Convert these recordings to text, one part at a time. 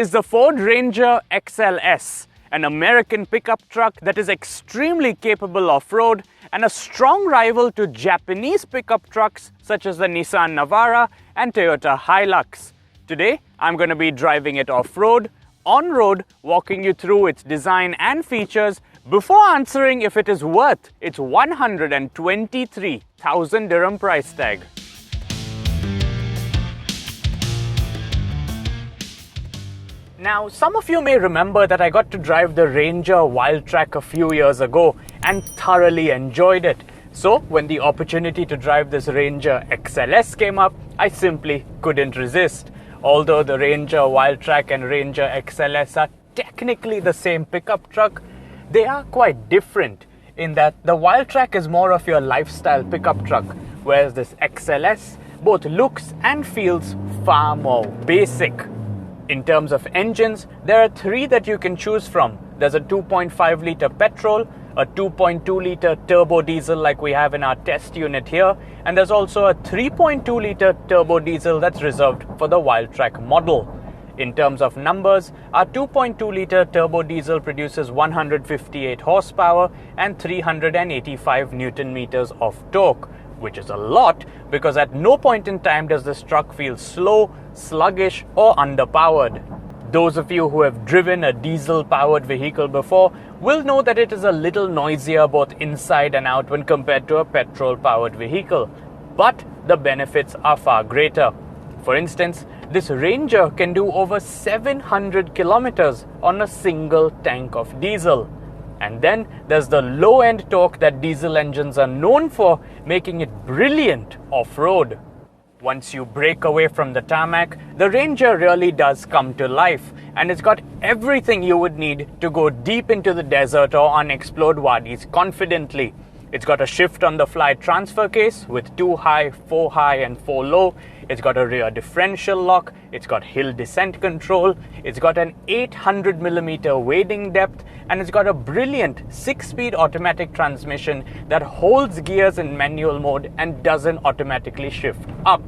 is the Ford Ranger XLS, an American pickup truck that is extremely capable off-road and a strong rival to Japanese pickup trucks such as the Nissan Navara and Toyota Hilux. Today, I'm going to be driving it off-road, on-road, walking you through its design and features before answering if it is worth its 123,000 dirham price tag. Now, some of you may remember that I got to drive the Ranger Wildtrak a few years ago and thoroughly enjoyed it. So, when the opportunity to drive this Ranger XLS came up, I simply couldn't resist. Although the Ranger Wildtrak and Ranger XLS are technically the same pickup truck, they are quite different in that the Wildtrak is more of your lifestyle pickup truck, whereas this XLS both looks and feels far more basic. In terms of engines, there are three that you can choose from. There's a 2.5 litre petrol, a 2.2 litre turbo diesel like we have in our test unit here, and there's also a 3.2 litre turbo diesel that's reserved for the Wildtrak model. In terms of numbers, our 2.2 litre turbo diesel produces 158 horsepower and 385 Newton meters of torque, which is a lot because at no point in time does this truck feel slow, sluggish or underpowered. Those of you who have driven a diesel-powered vehicle before will know that it is a little noisier both inside and out when compared to a petrol-powered vehicle. But the benefits are far greater. For instance, this Ranger can do over 700 kilometers on a single tank of diesel. And then there's the low-end torque that diesel engines are known for, making it brilliant off-road. Once you break away from the tarmac, the Ranger really does come to life, and it's got everything you would need to go deep into the desert or unexplored wadis confidently. It's got a shift-on-the-fly transfer case with 2 high, 4 high and 4 low. It's got a rear differential lock. It's got hill descent control. It's got an 800mm wading depth, and it's got a brilliant 6-speed automatic transmission that holds gears in manual mode and doesn't automatically shift up.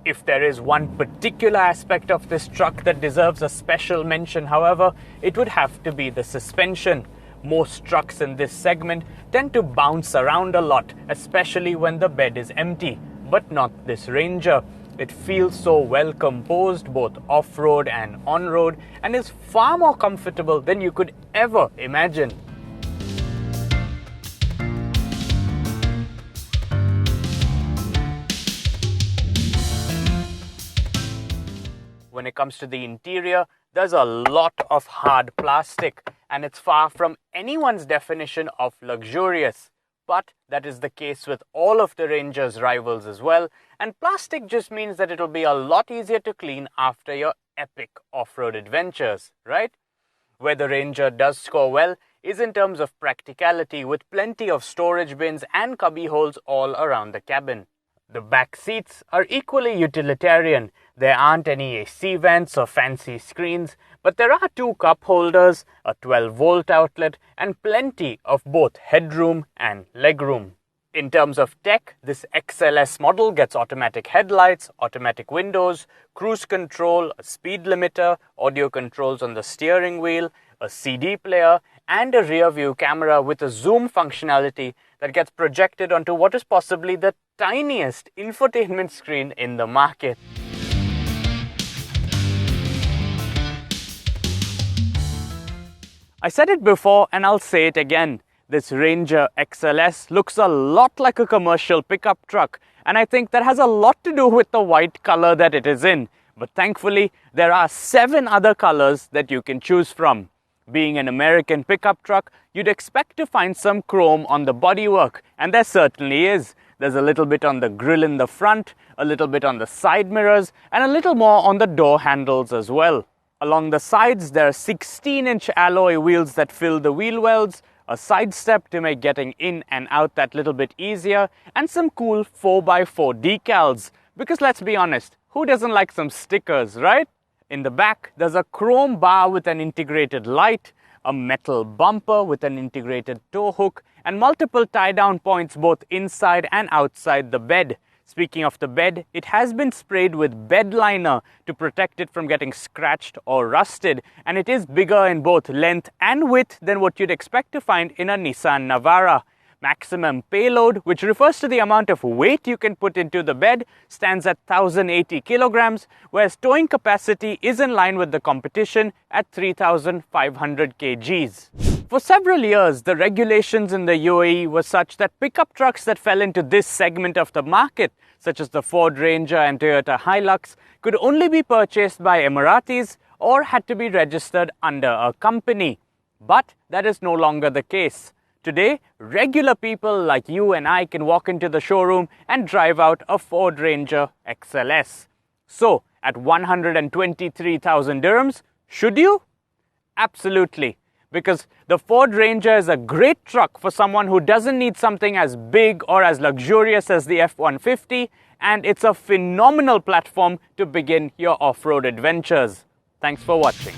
If there is one particular aspect of this truck that deserves a special mention, however, it would have to be the suspension. Most trucks in this segment tend to bounce around a lot, especially when the bed is empty, but not this Ranger. It feels so well composed both off-road and on-road and is far more comfortable than you could ever imagine. When it comes to the interior, there's a lot of hard plastic, and it's far from anyone's definition of luxurious. But that is the case with all of the Ranger's rivals as well, and plastic just means that it'll be a lot easier to clean after your epic off-road adventures, right? Where the Ranger does score well is in terms of practicality, with plenty of storage bins and cubby holes all around the cabin. The back seats are equally utilitarian. There aren't any AC vents or fancy screens, but there are 2 cup holders, a 12-volt outlet, and plenty of both headroom and legroom. In terms of tech, this XLS model gets automatic headlights, automatic windows, cruise control, a speed limiter, audio controls on the steering wheel, a CD player, and a rear-view camera with a zoom functionality that gets projected onto what is possibly the tiniest infotainment screen in the market. I said it before and I'll say it again. This Ranger XLS looks a lot like a commercial pickup truck, and I think that has a lot to do with the white color that it is in. But thankfully, there are 7 other colors that you can choose from. Being an American pickup truck, you'd expect to find some chrome on the bodywork, and there certainly is. There's a little bit on the grille in the front, a little bit on the side mirrors, and a little more on the door handles as well. Along the sides, there are 16-inch alloy wheels that fill the wheel wells, a side step to make getting in and out that little bit easier, and some cool 4x4 decals. Because let's be honest, who doesn't like some stickers, right? In the back, there's a chrome bar with an integrated light, a metal bumper with an integrated tow hook, and multiple tie-down points both inside and outside the bed. Speaking of the bed, it has been sprayed with bed liner to protect it from getting scratched or rusted, and it is bigger in both length and width than what you'd expect to find in a Nissan Navara. Maximum payload, which refers to the amount of weight you can put into the bed, stands at 1,080 kilograms, whereas towing capacity is in line with the competition at 3,500 kgs. For several years, the regulations in the UAE were such that pickup trucks that fell into this segment of the market, such as the Ford Ranger and Toyota Hilux, could only be purchased by Emiratis or had to be registered under a company. But that is no longer the case. Today, regular people like you and I can walk into the showroom and drive out a Ford Ranger XLS. So, at 123,000 dirhams, should you? Absolutely. Because the Ford Ranger is a great truck for someone who doesn't need something as big or as luxurious as the F-150, and it's a phenomenal platform to begin your off-road adventures. Thanks for watching.